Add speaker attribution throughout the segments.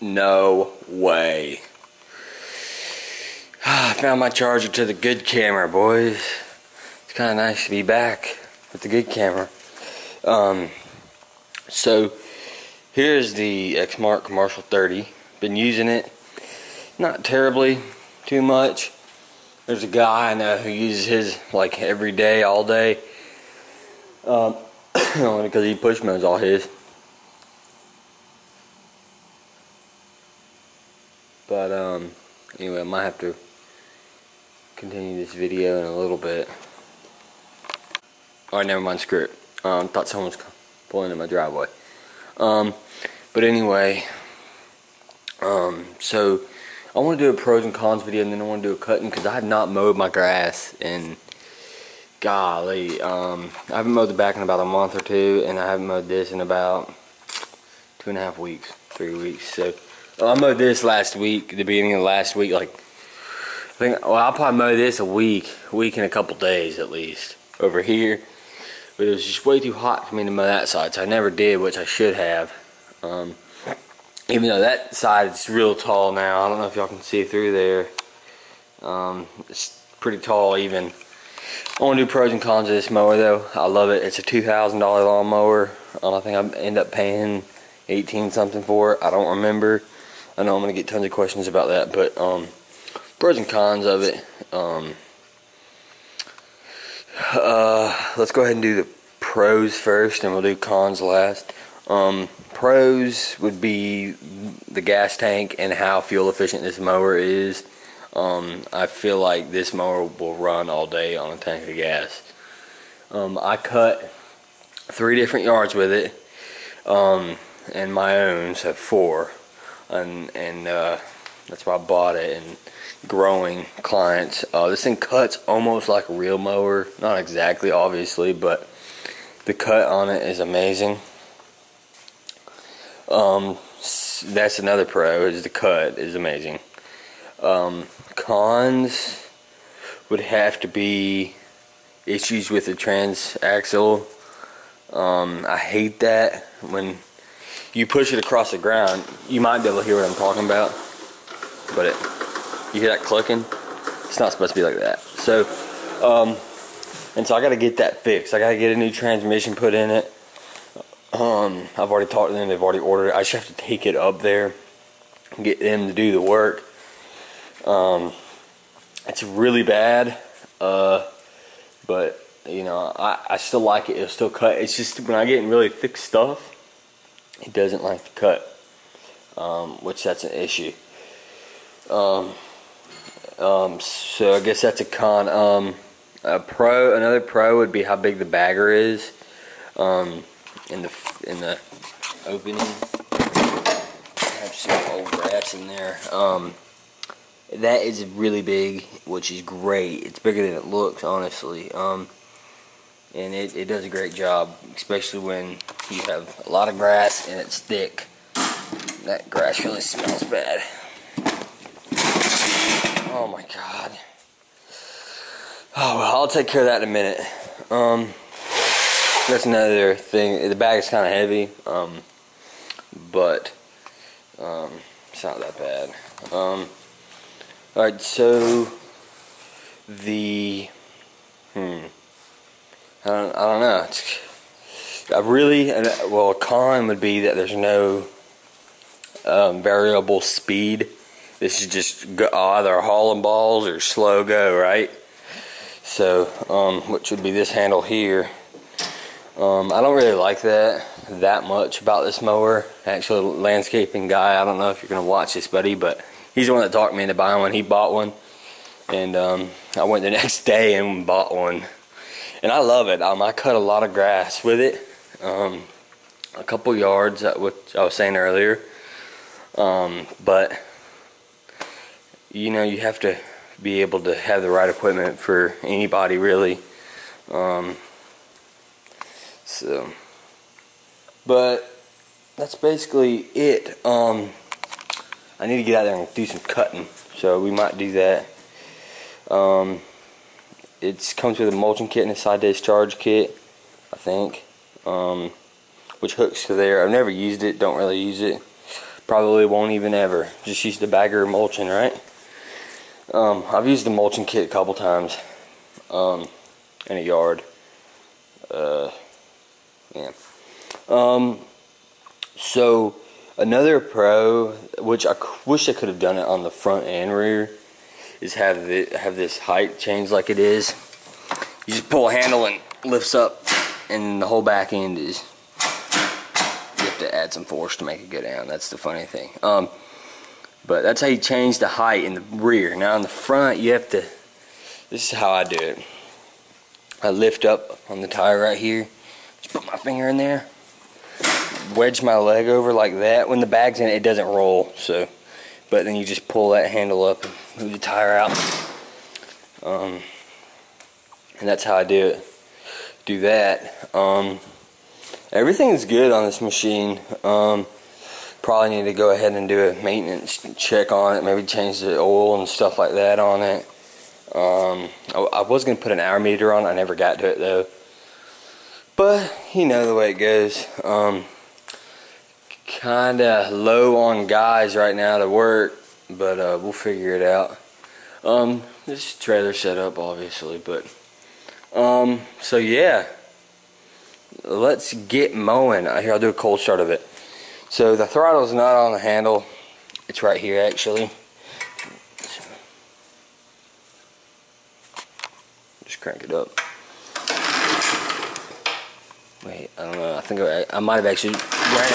Speaker 1: No way. I found my charger to the good camera, boys. It's kind of nice to be back with the good camera. So here's the Exmark Commercial 30. Been using it, not terribly too much. There's a guy I know who uses his like every day, all day. Only because he push mows all his. But anyway, I might have to continue this video in a little bit. Alright, never mind, screw it. Thought someone was pulling in my driveway. But anyway, so I want to do a pros and cons video, and then I want to do a cutting because I have not mowed my grass in, golly, I haven't mowed the back in about a month or two, and I haven't mowed this in about 2.5 weeks, 3 weeks. So I mowed this last week, the beginning of last week, like, I'll probably mow this a week and a couple days at least over here. But it was just way too hot for me to mow that side, so I never did, which I should have. Even though that side is real tall now. I don't know if y'all can see through there. It's pretty tall even. I want to do pros and cons of this mower though. I love it. It's a $2,000 lawnmower. I think I end up paying 18 something for it. I don't remember. I know I'm going to get tons of questions about that, but pros and cons of it. Let's go ahead and do the pros first, and we'll do cons last. Pros would be the gas tank and how fuel efficient this mower is. I feel like this mower will run all day on a tank of gas. I cut 3 different yards with it, and my own, so 4, and that's why I bought it. And growing clients, this thing cuts almost like a real mower, not exactly obviously, but the cut on it is amazing. That's another pro, is the cut is amazing. Cons would have to be issues with the transaxle. I hate that when you push it across the ground. You might be able to hear what I'm talking about, but you hear that clucking? It's not supposed to be like that. So, and so I got to get that fixed. I got to get a new transmission put in it. I've already talked to them. They've already ordered it. I just have to take it up there and get them to do the work. It's really bad, but you know, I still like it. It'll still cut. It's just when I get in really thick stuff, it doesn't like to cut, which that's an issue. So I guess that's a con. Another pro would be how big the bagger is. In the opening, I have some old grass in there. That is really big, which is great. It's bigger than it looks, honestly. And it does a great job, especially when you have a lot of grass and it's thick. That grass really smells bad. Oh my god. Oh well, I'll take care of that in a minute. That's another thing. The bag is kind of heavy, but it's not that bad. Alright, so the I don't know. A con would be that there's no variable speed. This is just either hauling balls or slow go, right? So, which would be this handle here. I don't really like that much about this mower. Actually, landscaping guy, I don't know if you're going to watch this, buddy, but he's the one that talked me into buying one. He bought one, and I went the next day and bought one. And I love it. I cut a lot of grass with it, a couple yards, which I was saying earlier. But, you know, you have to be able to have the right equipment for anybody, really. But that's basically it. I need to get out there and do some cutting, so we might do that. It comes with a mulching kit and a side discharge kit, I think, which hooks to there. I've never used it, don't really use it, probably won't even ever. Just use the bagger mulching, right? I've used the mulching kit a couple times in a yard. Yeah. So another pro, which I wish I could have done it on the front and rear, is have this height change like it is. You just pull a handle and lifts up, and the whole back end is, you have to add some force to make it go down. That's the funny thing. But that's how you change the height in the rear. Now in the front, you have to, this is how I do it. I lift up on the tire right here, just put my finger in there, wedge my leg over like that. When the bag's in it, it doesn't roll, so, but then you just pull that handle up and move the tire out. And that's how I do that. Everything is good on this machine. Probably need to go ahead and do a maintenance check on it, maybe change the oil and stuff like that on it. I was going to put an hour meter on it. I never got to it though. But you know the way it goes. Kinda low on guys right now to work, but we'll figure it out. This trailer set up obviously, but so yeah, let's get mowing. Here, I'll do a cold start of it. So the throttle's not on the handle, it's right here actually. Just crank it up. Wait, I don't know, I think I might have actually ran it right.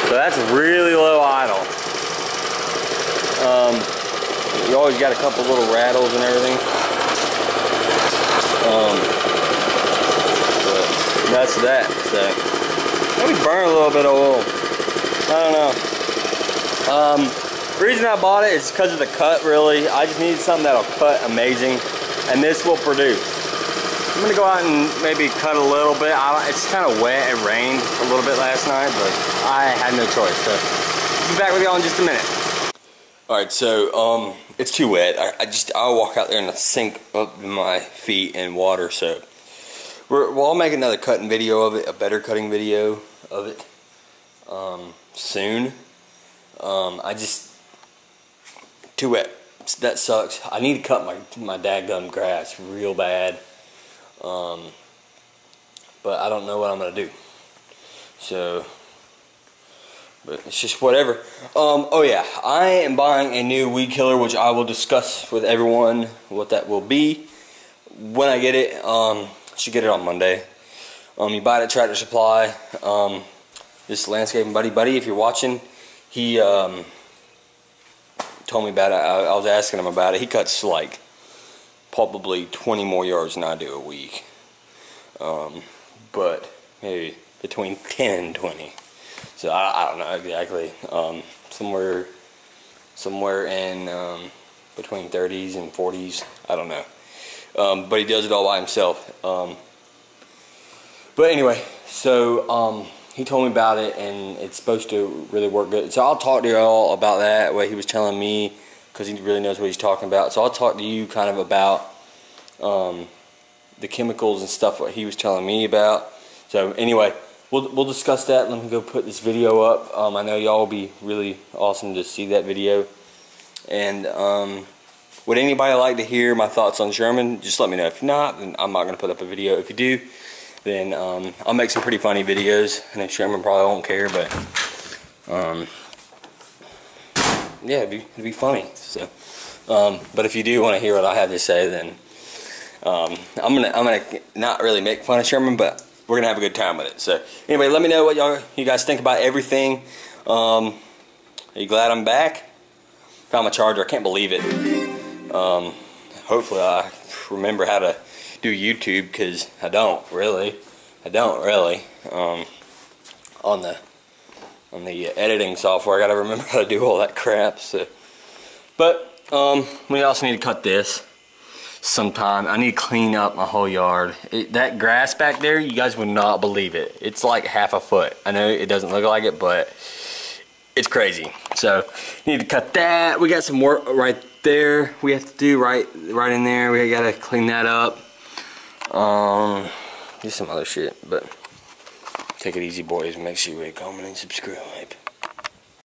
Speaker 1: So that's really low idle. You always got a couple little rattles and everything. But that's that. So maybe burn a little bit of oil. I don't know. The reason I bought it is because of the cut, really. I just needed something that'll cut amazing, and this will produce. I'm gonna go out and maybe cut a little bit. It's kind of wet. It rained a little bit last night, but I had no choice. So I'll be back with y'all in just a minute. All right, so it's too wet. I'll walk out there and sink up my feet in water. So we'll make another cutting video of it, a better cutting video of it soon. Too wet. That sucks. I need to cut my daggum grass real bad. But I don't know what I'm gonna do. So, but it's just whatever. Oh yeah, I am buying a new weed killer, which I will discuss with everyone what that will be when I get it. Should get it on Monday. You buy it at Tractor Supply. This landscaping buddy, if you're watching, he told me about it. I was asking him about it. He cuts like probably 20 more yards than I do a week. But maybe between 10 and 20. So I don't know exactly. Somewhere in between 30s and 40s. I don't know. But he does it all by himself. But anyway, so he told me about it, and it's supposed to really work good. So I'll talk to you all about that, what he was telling me, because he really knows what he's talking about. So I'll talk to you kind of about the chemicals and stuff, what he was telling me about. So anyway, we'll discuss that. Let me go put this video up. I know y'all will be really awesome to see that video. And would anybody like to hear my thoughts on Sherman? Just let me know. If not, then I'm not going to put up a video. If you do, then I'll make some pretty funny videos. I know Sherman probably won't care, but yeah, it'd be funny. So, but if you do want to hear what I have to say, then I'm gonna not really make fun of Sherman, but we're gonna have a good time with it. So anyway, let me know what you guys think about everything. Are you glad I'm back? Found my charger. I can't believe it. Hopefully I remember how to do YouTube, because I don't really. On the editing software, I gotta remember how to do all that crap. So, but we also need to cut this sometime. I need to clean up my whole yard. That grass back there, you guys would not believe it. It's like half a foot. I know it doesn't look like it, but it's crazy. So need to cut that. We got some work right there we have to do right in there. We gotta clean that up. Just some other shit, but take it easy, boys. Make sure you rate, comment, and subscribe.